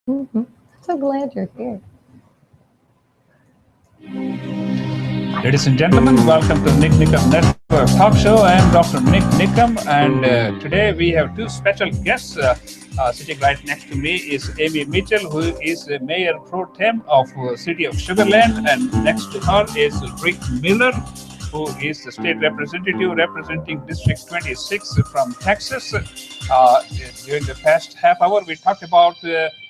So glad you're here. Ladies and gentlemen, welcome to Nik Nikam Network Talk Show. I am Dr. Nik Nikam, and today we have two special guests. Sitting right next to me is Amy Mitchell, who is the Mayor Pro Tem of City of Sugarland, and next to her is Rick Miller, who is the state representative representing District 26 from Texas. During the past half hour, we talked about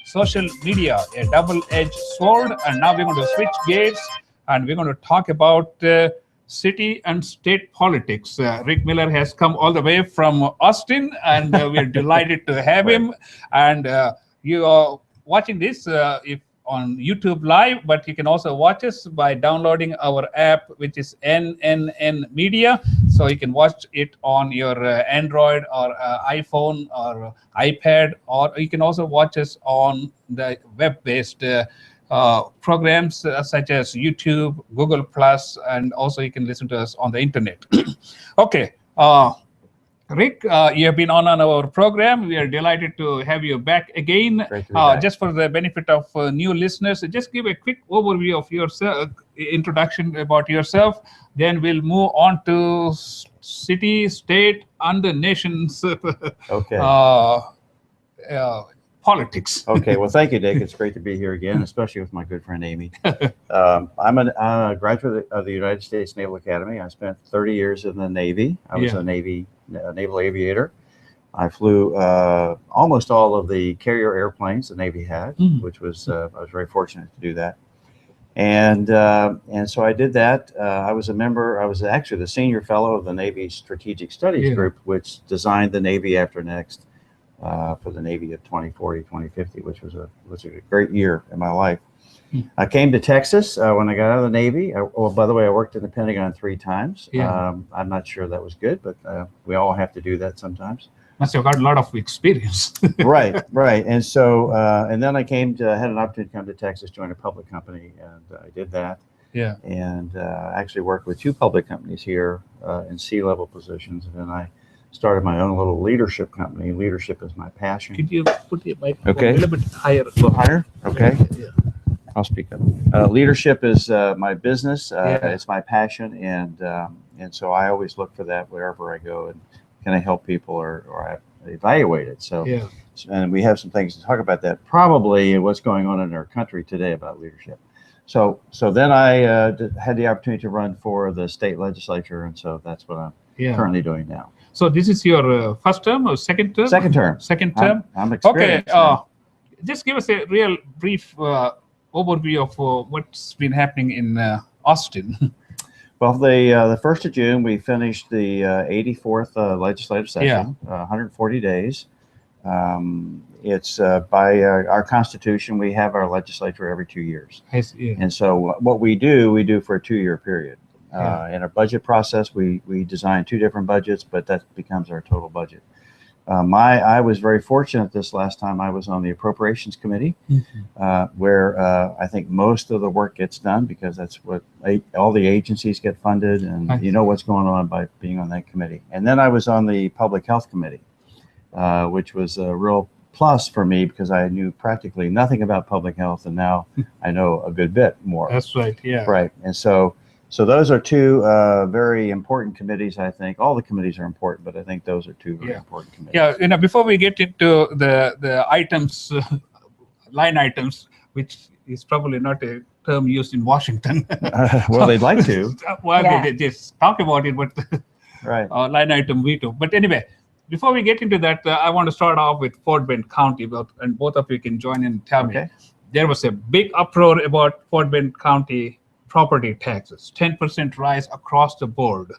social media, a double-edged sword, and now we're going to switch gears and we're going to talk about city and state politics. Rick Miller has come all the way from Austin, and we're delighted to have him. And you are watching this if on YouTube Live, but you can also watch us by downloading our app, which is NNN Media. So you can watch it on your Android or iPhone or iPad, or you can also watch us on the web-based programs such as YouTube, Google Plus, and also you can listen to us on the internet. Okay. Rick, you have been on our program. We are delighted to have you back again. Great to be back. Just for the benefit of new listeners, just give a quick overview of yourself, introduction about yourself. Then we'll move on to city, state, and the nation's Okay. Politics. Okay. Well, thank you, Dick. It's great to be here again, especially with my good friend Amy. I'm a graduate of the United States Naval Academy. I spent 30 years in the Navy. I was a naval aviator. I flew almost all of the carrier airplanes the Navy had, which was I was very fortunate to do that. And so I did that. I was a member. I was actually the senior fellow of the Navy Strategic Studies Group, which designed the Navy After Next. For the Navy of 2040, 2050, which was a great year in my life. I came to Texas when I got out of the Navy. By the way, I worked in the Pentagon 3 times. I'm not sure that was good, but we all have to do that sometimes. Must have got a lot of experience. Right. And so, and then I had an opportunity to come to Texas, join a public company, and I did that. Yeah. And actually worked with 2 public companies here in C-level positions, and then I started my own little leadership company. Leadership is my passion. Could you put your mic a little bit higher? A little higher? Okay. Yeah. I'll speak up. Leadership is my business. It's my passion, and so I always look for that wherever I go. And can I help people or I evaluate it? So, and we have some things to talk about that. Probably what's going on in our country today about leadership. So then I had the opportunity to run for the state legislature, and so that's what I'm currently doing now. So this is your first term or second term? Second term. Second term. I'm experienced. Okay. Just give us a real brief overview of what's been happening in Austin. Well, the 1st of June, we finished the 84th legislative session, 140 days. It's by our Constitution, we have our legislature every 2 years. And so what we do for a 2-year period. In our budget process, we design 2 different budgets, but that becomes our total budget. I was very fortunate this last time. I was on the Appropriations Committee, where I think most of the work gets done because that's what all the agencies get funded, and you know what's going on by being on that committee. And then I was on the Public Health Committee, which was a real plus for me because I knew practically nothing about public health, and now I know a good bit more. That's right. Yeah. Right. And so those are 2 very important committees, I think. All the committees are important, but I think those are 2 very important committees. Yeah, before we get into the items, line items, which is probably not a term used in Washington. Well, they'd like to. Well, they just talk about it, but line item veto. But anyway, before we get into that, I want to start off with Fort Bend County, and both of you can join in and tell me. There was a big uproar about Fort Bend County property taxes, 10% rise across the board.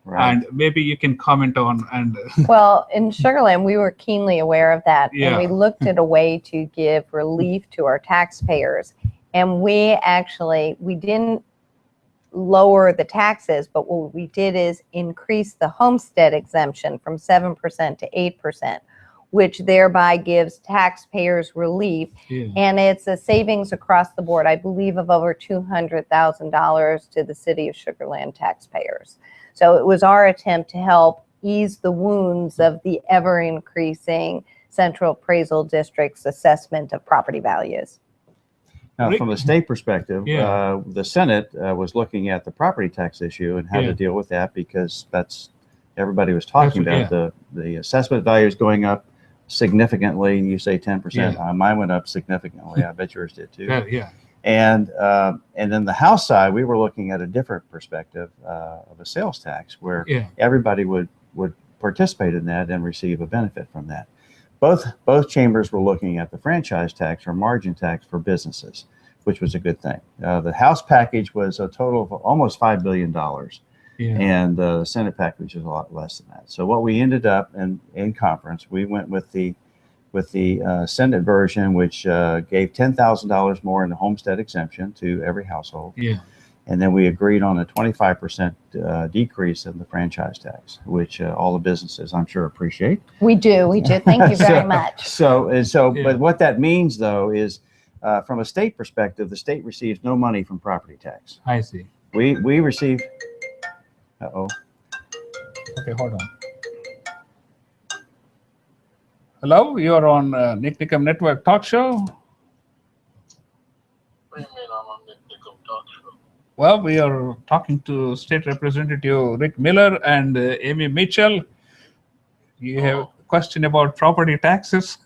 And maybe you can comment on. And well, in Sugarland, we were keenly aware of that, and we looked at a way to give relief to our taxpayers. And we didn't lower the taxes, but what we did is increase the homestead exemption from 7% to 8%, which thereby gives taxpayers relief. And it's a savings across the board, I believe, of over $200,000 to the city of Sugarland taxpayers. So it was our attempt to help ease the wounds of the ever-increasing Central Appraisal District's assessment of property values. Now, from a state perspective, the Senate was looking at the property tax issue and how to deal with that, because everybody was talking about the assessment values going up significantly. You say 10%. Mine went up significantly. I bet yours did too. And then the House side, we were looking at a different perspective of a sales tax, where everybody would participate in that and receive a benefit from that. Both chambers were looking at the franchise tax or margin tax for businesses, which was a good thing. The House package was a total of almost $5 billion, and the Senate package is a lot less than that. So what we ended up in conference, we went with the Senate version, which gave $10,000 more in the homestead exemption to every household. And then we agreed on a 25% decrease in the franchise tax, which all the businesses, I'm sure, appreciate. We do. Thank you very much. But what that means, though, is from a state perspective, the state receives no money from property tax. I see. We receive. Uh-oh. Okay, hold on. Hello, you are on Nik Nikam Network Talk Show. What do you mean I'm on Nik Nikam Talk Show? Well, we are talking to State Representative Rick Miller and Amy Mitchell. You have a question about property taxes?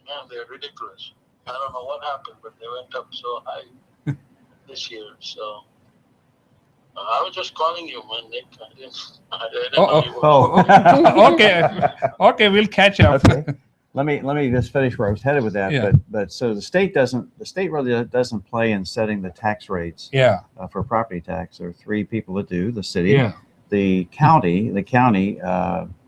Man, they're ridiculous. I don't know what happened, but they went up so high this year. So I was just calling you, man, Nick. I didn't know you were Okay, we'll catch up. Okay. Let me just finish where I was headed with that. But so the state really doesn't play in setting the tax rates. For property tax. There are three people that do: the city, the county. The county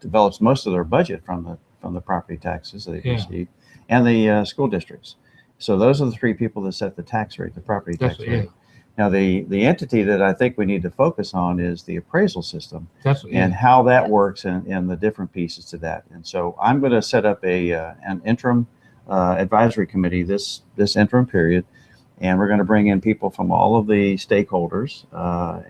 develops most of their budget from the property taxes that they receive, and the school districts. So those are the three people that set the tax rate, the property tax rate. Now, the entity that I think we need to focus on is the appraisal system and how that works and the different pieces to that. And so I'm going to set up an interim advisory committee this interim period, and we're going to bring in people from all of the stakeholders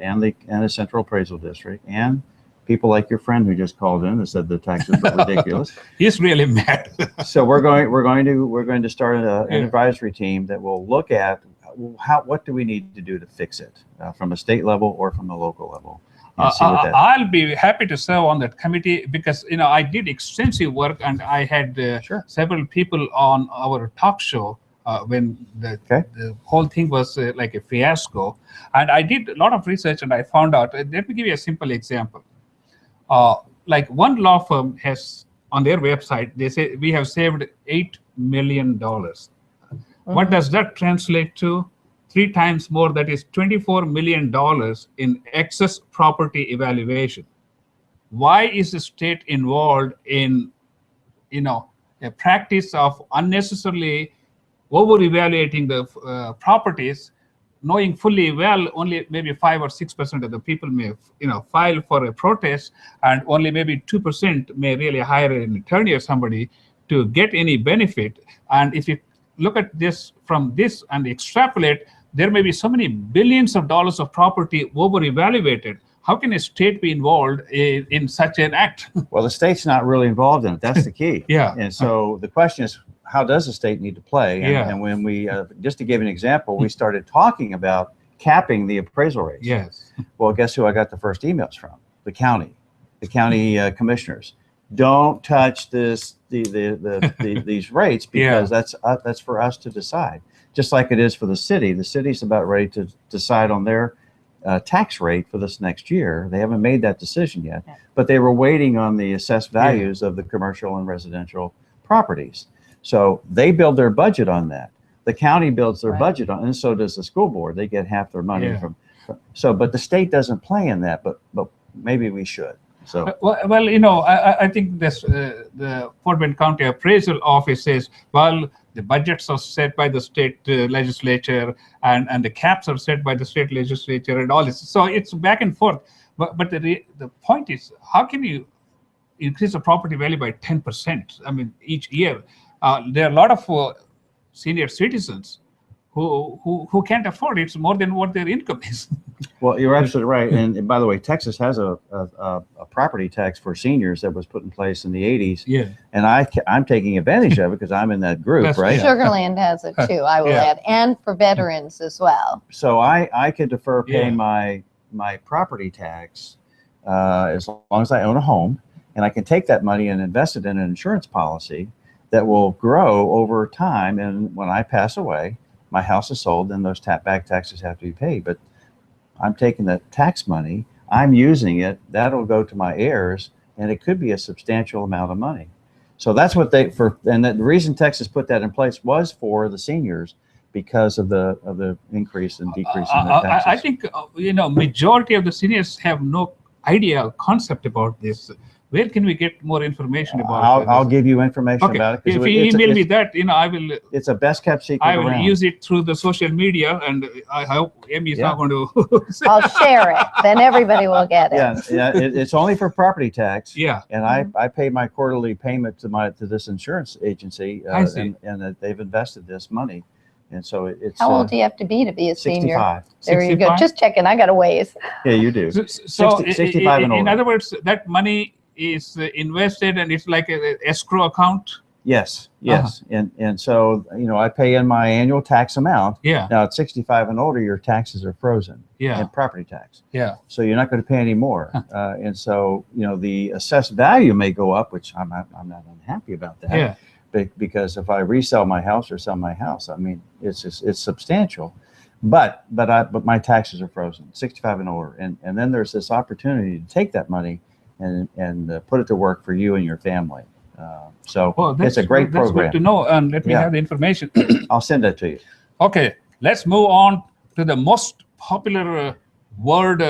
and the Central Appraisal District, and people like your friend who just called in and said the taxes were ridiculous. He's really mad. So we're going to start an advisory team that will look at what do we need to do to fix it from a state level or from a local level. I'll be happy to serve on that committee, because I did extensive work, and I had several people on our talk show when the whole thing was like a fiasco. And I did a lot of research, and I found out. Let me give you a simple example. Like one law firm has on their website, they say we have saved $8 million. What does that translate to? 3 times more, that is $24 million in excess property evaluation. Why is the state involved in, a practice of unnecessarily over-evaluating the properties, knowing fully well only maybe 5 or 6% of the people may, file for a protest, and only maybe 2% may really hire an attorney or somebody to get any benefit. And if you look at this from this and extrapolate, there may be so many billions of dollars of property over-evaluated. How can a state be involved in such an act? Well, the state's not really involved in it. That's the key. And so the question is, how does the state need to play? And when we, just to give an example, we started talking about capping the appraisal rates. Well, guess who I got the first emails from? The county commissioners. Don't touch these rates, because that's for us to decide. Just like it is for the city. The city's about ready to decide on their tax rate for this next year. They haven't made that decision yet, but they were waiting on the assessed values of the commercial and residential properties. So they build their budget on that. The county builds their budget on, and so does the school board. They get half their money from. So, but the state doesn't play in that. But maybe we should. So well, I think this the Fort Bend County Appraisal Office says, well, the budgets are set by the state legislature, and the caps are set by the state legislature, and all this. So it's back and forth. But the point is, how can you increase the property value by 10%? I mean, each year. There are a lot of senior citizens who can't afford it. It's more than what their income is. Well, you're absolutely right. And by the way, Texas has a property tax for seniors that was put in place in the 80s. Yeah. And I'm taking advantage of it because I'm in that group, That's right? Sugar Land has it too, I will add, and for veterans as well. So I could defer paying my property tax as long as I own a home, and I can take that money and invest it in an insurance policy that will grow over time. And when I pass away, my house is sold, then those back taxes have to be paid. But I'm taking that tax money, I'm using it, that'll go to my heirs, and it could be a substantial amount of money. So that's what and the reason Texas put that in place was for the seniors, because of the increase and decrease in their taxes. I think majority of the seniors have no idea or concept about this. Where can we get more information about it? I'll give you information about it. If you email me that, I will. It's a best kept secret. I will use it through the social media, and I hope Amy is not going to. I'll share it. Then everybody will get it. Yeah. It's only for property tax. Yeah. And I pay my quarterly payment to this insurance agency, and they've invested this money. And so it's. How old do you have to be a senior? 65. There 65? You go. Just checking. I got a ways. Yeah, you do. So 65 and older. In other words, that money is invested and it's like an escrow account. Yes. And so I pay in my annual tax amount. Yeah. Now at 65 and older, your taxes are frozen. Yeah. And property tax. Yeah. So you're not going to pay any more. And so the assessed value may go up, which I'm not unhappy about that. Yeah. Because if I resell my house or sell my house, I mean it's substantial. But my taxes are frozen, 65 and older, and then there's this opportunity to take that money and put it to work for you and your family. So it's a great program. That's good to know, and let me have the information. I'll send that to you. Okay, let's move on to the most popular word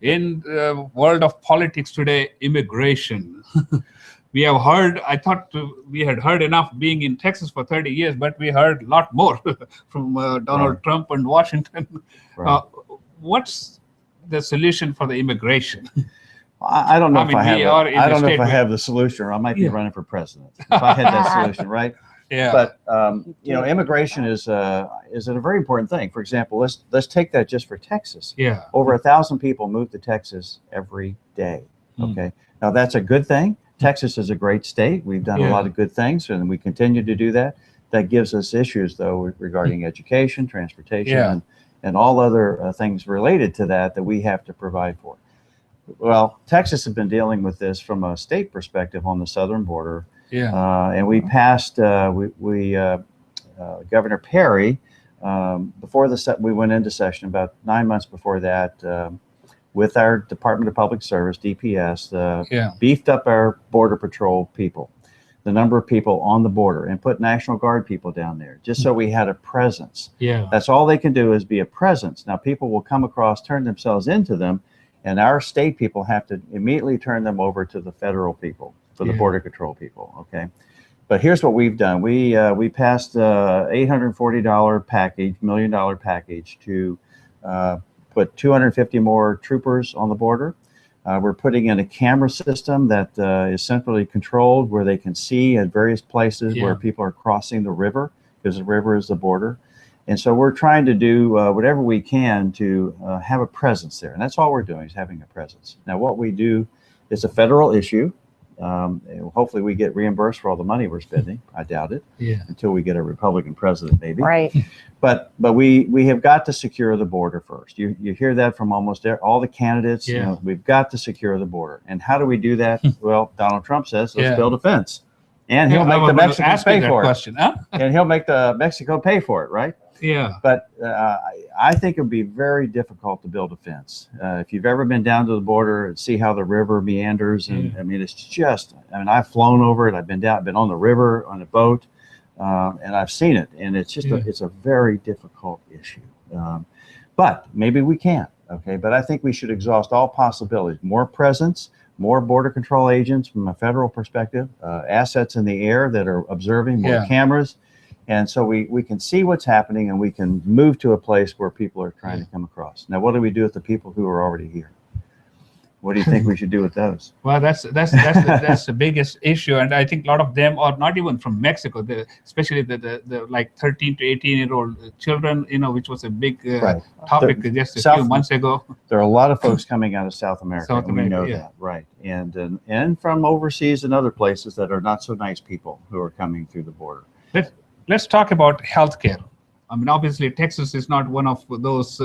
in the world of politics today: immigration. We have heard, I thought we had heard enough being in Texas for 30 years, but we heard a lot more from Donald Trump and Washington. Right. What's the solution for the immigration? I don't know if I have the solution, or I might be running for president if I had that solution, right? Yeah. But immigration is a very important thing. For example, let's take that just for Texas. Yeah. Over 1,000 people move to Texas every day. Okay. Now that's a good thing. Texas is a great state. We've done a lot of good things, and we continue to do that. That gives us issues, though, regarding education, transportation, and all other things related to that we have to provide for. Well, Texas has been dealing with this from a state perspective on the southern border. Yeah. And we passed, Governor Perry, before we went into session, about 9 months before that, with our Department of Public Service, DPS, beefed up our Border Patrol people, the number of people on the border, and put National Guard people down there, just so we had a presence. Yeah. That's all they can do, is be a presence. Now, people will come across, turn themselves into them, and our state people have to immediately turn them over to the federal people, for the Border Control people, okay? But here's what we've done. We passed $840 million package to put 250 more troopers on the border. We're putting in a camera system that is centrally controlled, where they can see at various places where people are crossing the river, because the river is the border. And so we're trying to do whatever we can to have a presence there. And that's all we're doing, is having a presence. Now, what we do is a federal issue. Hopefully we get reimbursed for all the money we're spending. I doubt it. Until we get a Republican president, maybe. Right. But we have got to secure the border first. You hear that from almost all the candidates. We've got to secure the border. And how do we do that? Well, Donald Trump says, let's build a fence. And he'll make the Mexicans pay for it. And he'll make the Mexico pay for it, right? Yeah. But I think it would be very difficult to build a fence. If you've ever been down to the border and see how the river meanders, and I mean, it's just, I've flown over it. I've been on the river on a boat, and I've seen it. And it's just, it's a very difficult issue. But maybe we can, okay? But I think we should exhaust all possibilities. More presence, more border control agents from a federal perspective, assets in the air that are observing, more cameras. And so we can see what's happening, and we can move to a place where people are trying to come across. Now, what do we do with the people who are already here? What do you think we should do with those? Well, that's the biggest issue, and I think a lot of them are not even from Mexico. Especially the like 13 to 18-year-old children, which was a big topic just a few months ago. There are a lot of folks coming out of South America, and we know that, right? And from overseas and other places that are not so nice people who are coming through the border. Let's talk about healthcare. I mean, obviously, Texas is not one of those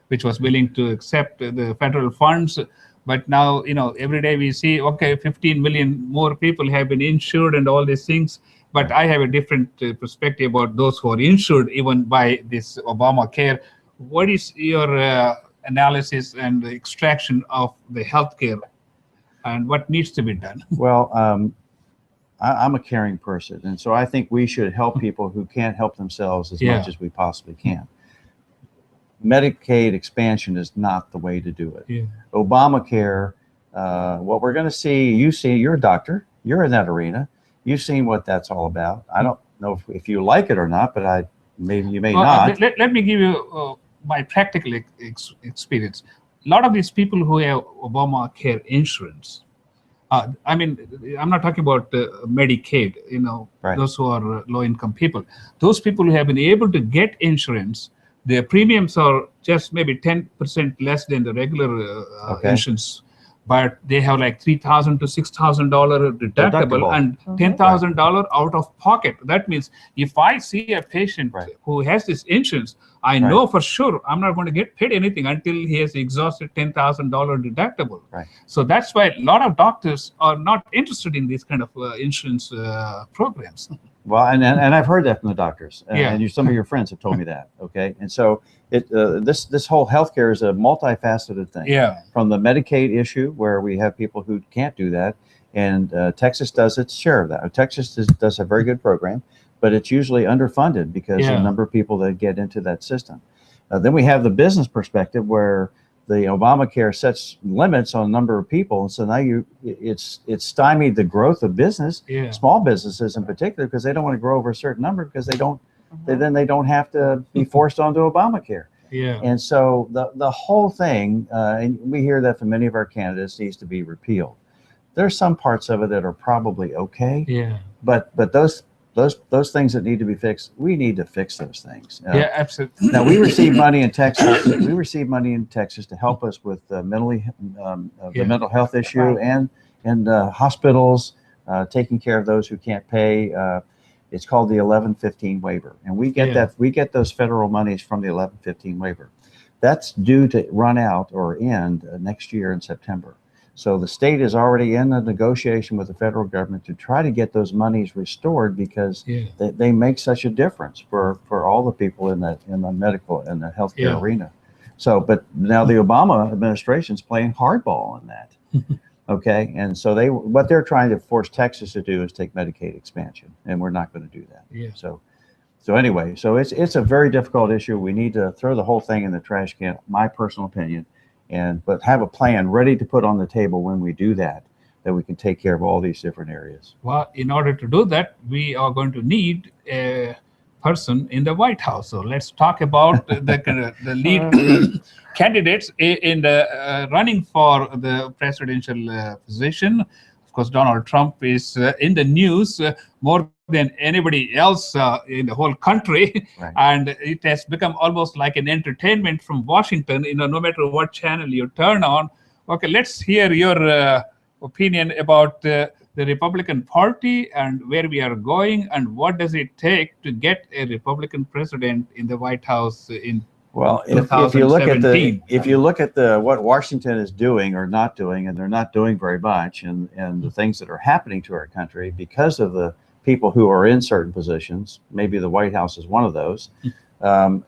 which was willing to accept the federal funds. But now, every day we see, okay, 15 million more people have been insured and all these things. But I have a different perspective about those who are insured even by this Obamacare. What is your analysis and the extraction of the healthcare and what needs to be done? Well, I'm a caring person. And so I think we should help people who can't help themselves as much as we possibly can. Medicaid expansion is not the way to do it. Obamacare, what we're going to see, you're a doctor, you're in that arena, you've seen what that's all about. I don't know if you like it or not, but maybe you may not. Let me give you my practical experience. A lot of these people who have Obamacare insurance, I mean, I'm not talking about Medicaid, those who are low-income people. Those people who have been able to get insurance, their premiums are just maybe 10% less than the regular insurance, but they have like $3,000 to $6,000 deductible and $10,000 out of pocket. That means if I see a patient who has this insurance, I know for sure I'm not going to get paid anything until he has exhausted $10,000 deductible. So that's why a lot of doctors are not interested in these kind of insurance programs. Well, and I've heard that from the doctors, and some of your friends have told me that. Okay, and so this whole healthcare is a multifaceted thing. From the Medicaid issue, where we have people who can't do that, and Texas does its share of that. Texas does a very good program, but it's usually underfunded because of the number of people that get into that system. Then we have the business perspective, where the Obamacare sets limits on the number of people, and so now it's stymied the growth of business, small businesses in particular, because they don't want to grow over a certain number because they don't they don't have to be forced onto Obamacare. And so the whole thing, and we hear that from many of our candidates, needs to be repealed. There's some parts of it that are probably okay, but those things that need to be fixed, we need to fix those things. Absolutely. Now, we receive money in Texas. We receive money in Texas to help us with the mental health issue and hospitals taking care of those who can't pay. It's called the 1115 waiver, and we get that. We get those federal monies from the 1115 waiver. That's due to run out or end next year in September. So the state is already in a negotiation with the federal government to try to get those monies restored, because they make such a difference for all the people in the medical and the healthcare arena. So, but now the Obama administration is playing hardball on that. Okay, and so what they're trying to force Texas to do is take Medicaid expansion, and we're not going to do that. So anyway, so it's a very difficult issue. We need to throw the whole thing in the trash can, my personal opinion. But have a plan ready to put on the table when we do that we can take care of all these different areas. Well, in order to do that, we are going to need a person in the White House. So let's talk about the lead candidates in the running for the presidential position. Of course, Donald Trump is in the news more than anybody else in the whole country, and it has become almost like an entertainment from Washington. No matter what channel you turn on. Okay, let's hear your opinion about the Republican Party and where we are going, and what does it take to get a Republican president in the White House in. Well, if you look at what Washington is doing or not doing, and they're not doing very much, and the things that are happening to our country because of the people who are in certain positions, maybe the White House is one of those.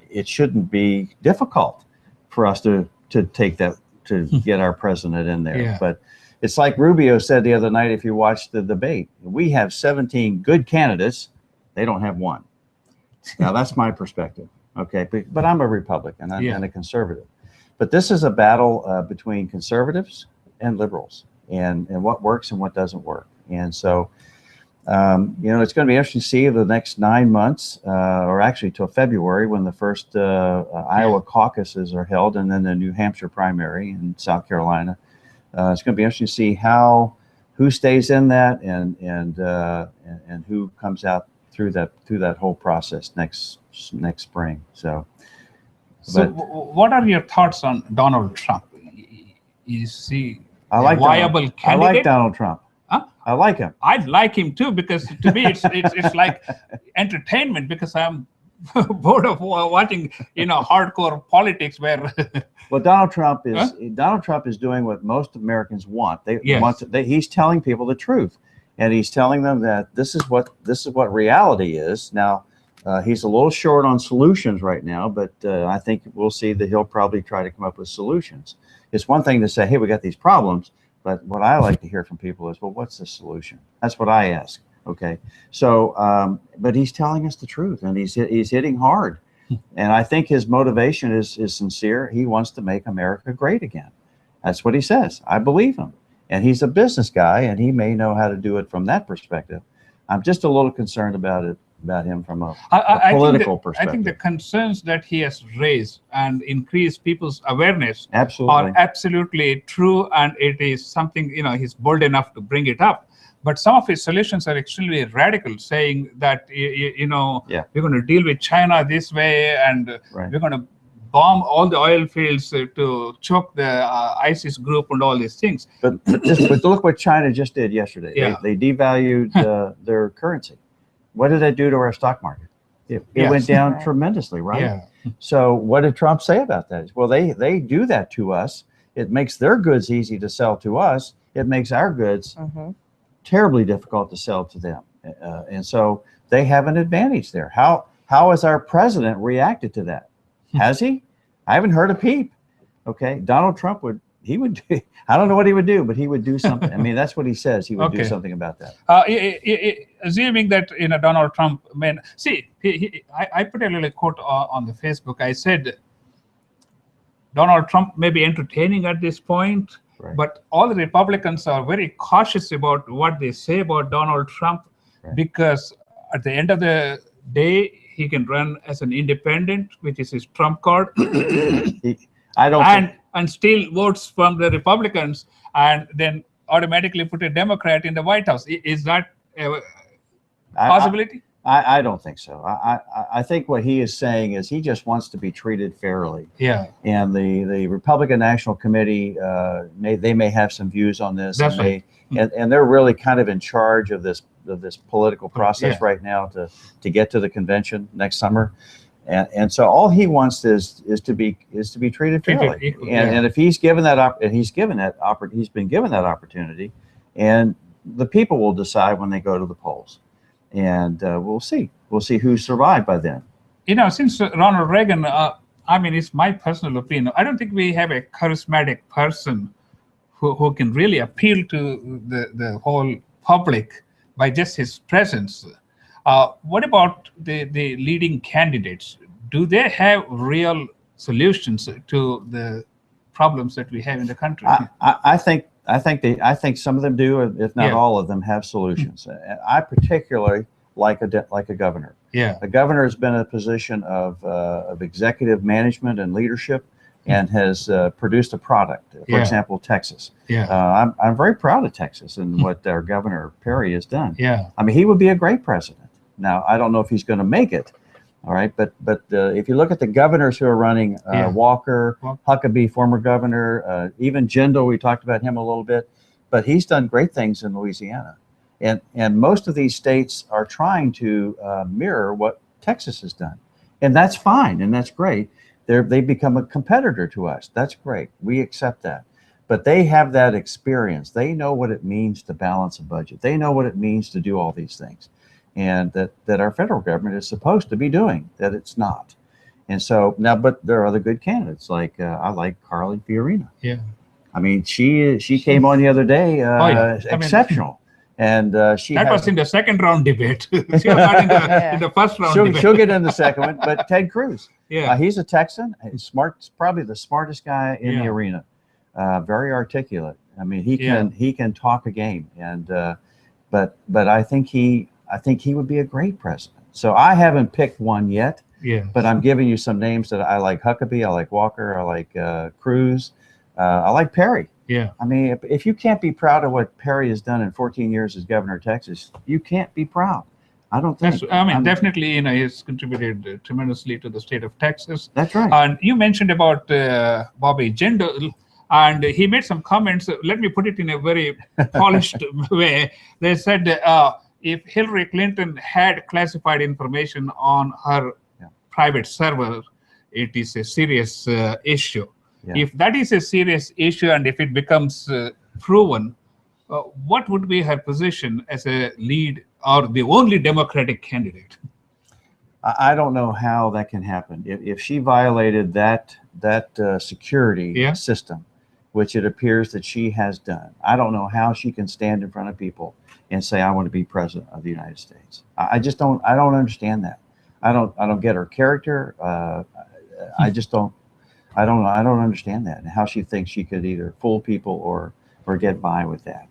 It shouldn't be difficult for us to take that, to get our president in there. But it's like Rubio said the other night, if you watched the debate, we have 17 good candidates, they don't have one. Now that's my perspective. Okay, but I'm a Republican and a conservative. But this is a battle between conservatives and liberals, and what works and what doesn't work. And so, it's going to be interesting to see the next 9 months, or actually till February, when the first Iowa caucuses are held, and then the New Hampshire primary in South Carolina. It's going to be interesting to see who stays in that and who comes out through that whole process next spring. So what are your thoughts on Donald Trump? Is he a viable candidate? I like Donald Trump. Huh? I like him. I like him too, because to me it's like entertainment, because I'm bored of watching hardcore politics where well, Donald Trump is doing what most Americans want. He's telling people the truth, and he's telling them that this is what reality is. Now he's a little short on solutions right now, but I think we'll see that he'll probably try to come up with solutions. It's one thing to say, hey, we got these problems, but what I like to hear from people is, well, what's the solution? That's what I ask. Okay, so but he's telling us the truth, and he's hitting hard, and I think his motivation is sincere. He wants to make America great again. That's what he says. I believe him, and he's a business guy, and he may know how to do it from that perspective. I'm just a little concerned about him from a political perspective. I think the concerns that he has raised and increased people's awareness are absolutely true, and it is something he's bold enough to bring it up. But some of his solutions are extremely radical, saying that we're going to deal with China this way, and we're going to bomb all the oil fields to choke the ISIS group and all these things. But look what China just did yesterday. Yeah. They devalued their currency. What did that do to our stock market? It went down tremendously, right? Yeah. So what did Trump say about that? Well, they do that to us. It makes their goods easy to sell to us. It makes our goods terribly difficult to sell to them. And so they have an advantage there. How has our president reacted to that? Has he? I haven't heard a peep. Okay. Donald Trump would do, I don't know what he would do, but he would do something. I mean, that's what he says. He would do something about that. Assuming that Donald Trump, I put a little quote on the Facebook. I said, Donald Trump may be entertaining at this point, but all the Republicans are very cautious about what they say about Donald Trump, because at the end of the day, he can run as an independent, which is his trump card. And steal votes from the Republicans, and then automatically put a Democrat in the White House. Is that a possibility? I don't think so. I think what he is saying is he just wants to be treated fairly. Yeah. And the Republican National Committee, they may have some views on this. That's right. And they're really kind of in charge of this political process right now to get to the convention next summer. And so all he wants is to be treated fairly. And if he's given that he's been given that opportunity, and the people will decide when they go to the polls, and we'll see who survived by then. Since Ronald Reagan, it's my personal opinion, I don't think we have a charismatic person who can really appeal to the whole public by just his presence. What about the leading candidates? Do they have real solutions to the problems that we have in the country? I think some of them do, if not all of them, have solutions. I particularly like a governor. Yeah, a governor has been in a position of executive management and leadership, and has produced a product. For example, Texas. Yeah, I'm very proud of Texas and what our Governor Perry has done. Yeah, he would be a great president. Now, I don't know if he's going to make it. All right, but if you look at the governors who are running, Walker, Huckabee, former governor, even Jindal, we talked about him a little bit, but he's done great things in Louisiana, and most of these states are trying to mirror what Texas has done, and that's fine and that's great. They become a competitor to us. That's great. We accept that, but they have that experience. They know what it means to balance a budget. They know what it means to do all these things. And that our federal government is supposed to be doing, that it's not. And so now, but there are other good candidates, like I like Carly Fiorina. Yeah. She came on the other day, exceptional. And that was in the second round debate. She was not in the first round debate. She'll get in the second one, but Ted Cruz. Yeah. He's a Texan, he's smart, probably the smartest guy in the arena. Very articulate. He can talk a game, and but I think he would be a great president. So I haven't picked one yet, but I'm giving you some names that I like. Huckabee, I like Walker, I like Cruz, I like Perry. Yeah. I mean, if you can't be proud of what Perry has done in 14 years as governor of Texas, you can't be proud. I don't think. Definitely, he's contributed tremendously to the state of Texas. That's right. And you mentioned about Bobby Jindal, and he made some comments. Let me put it in a very polished way. They said if Hillary Clinton had classified information on her private server, it is a serious issue. Yeah. If that is a serious issue, and if it becomes proven, what would be her position as a lead or the only Democratic candidate? I don't know how that can happen. If she violated that security system, which it appears that she has done, I don't know how she can stand in front of people and say, I want to be president of the United States. I just don't. I don't understand that. I don't get her character. I just don't. I don't understand that, and how she thinks she could either fool people or get by with that.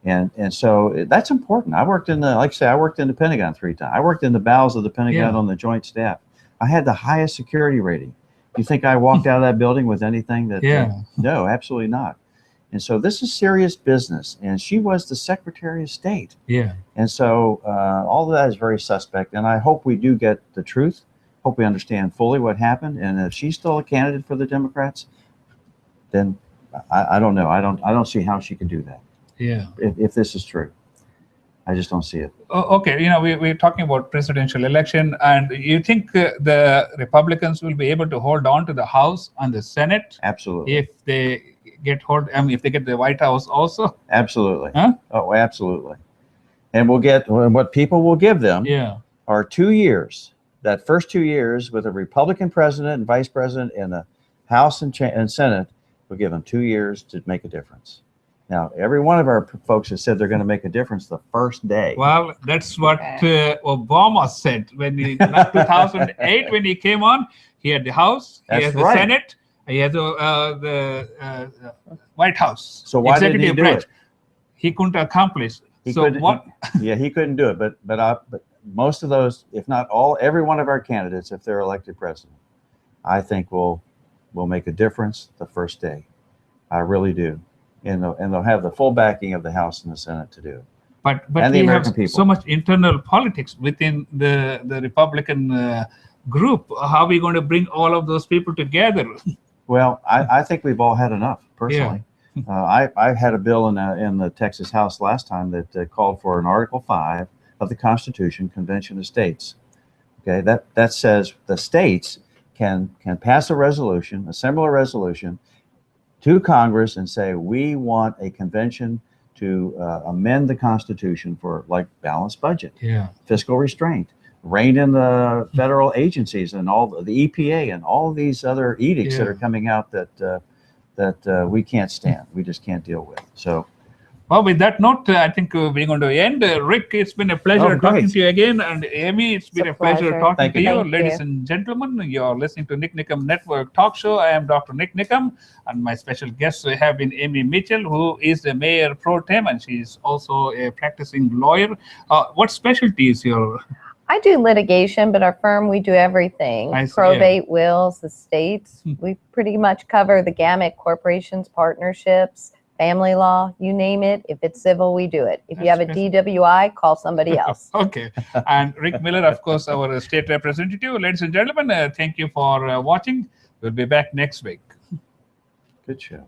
And so that's important. I worked in I worked in the Pentagon 3 times. I worked in the bowels of the Pentagon on the Joint Staff. I had the highest security rating. You think I walked out of that building with anything that? No, absolutely not. And so this is serious business. And she was the Secretary of State. Yeah. And so all of that is very suspect. And I hope we do get the truth. Hope we understand fully what happened. And if she's still a candidate for the Democrats, then I don't know. I don't see how she can do that. Yeah. If this is true, I just don't see it. Okay. We're talking about presidential election, and you think the Republicans will be able to hold on to the House and the Senate? Absolutely. If they get if they get the White House also? Absolutely. Huh? Oh, absolutely. And what people will give them are 2 years. That first 2 years with a Republican president and vice president in the House and Senate will give them 2 years to make a difference. Now, every one of our folks has said they're going to make a difference the first day. Well, that's what Obama said when he, 2008, when he came on. He had the House, he has the Senate, he has the White House. So why didn't he do it? He couldn't accomplish. He couldn't do it. But most of those, if not all, every one of our candidates, if they're elected president, I think will make a difference the first day. I really do. And they'll have the full backing of the House and the Senate to do it. But and the American people. So much internal politics within the Republican group. How are we going to bring all of those people together? Well, I think we've all had enough, personally. Yeah. I had a bill in the Texas House last time that called for an Article 5 of the Constitution, Convention of States. Okay, that says the states can pass a resolution, a similar resolution, to Congress and say, we want a convention to amend the Constitution for balanced budget, fiscal restraint, rein in the federal agencies and all the EPA and all these other edicts that are coming out that we can't stand. We just can't deal with. So, well, with that note, I think we're going to end. Rick, it's been a pleasure talking to you again. And Amy, it's been a pleasure talking to you. Ladies and gentlemen, you're listening to Nik Nikam Network Talk Show. I am Dr. Nik Nikam, and my special guests have been Amy Mitchell, who is the mayor pro tem, and she's also a practicing lawyer. What specialty is your? I do litigation, but our firm, we do everything. Probate, wills, estates. We pretty much cover the gamut: corporations, partnerships, family law, you name it. If it's civil, we do it. If you have a DWI, call somebody else. Okay. And Rick Miller, of course, our state representative. Ladies and gentlemen, thank you for watching. We'll be back next week. Good show.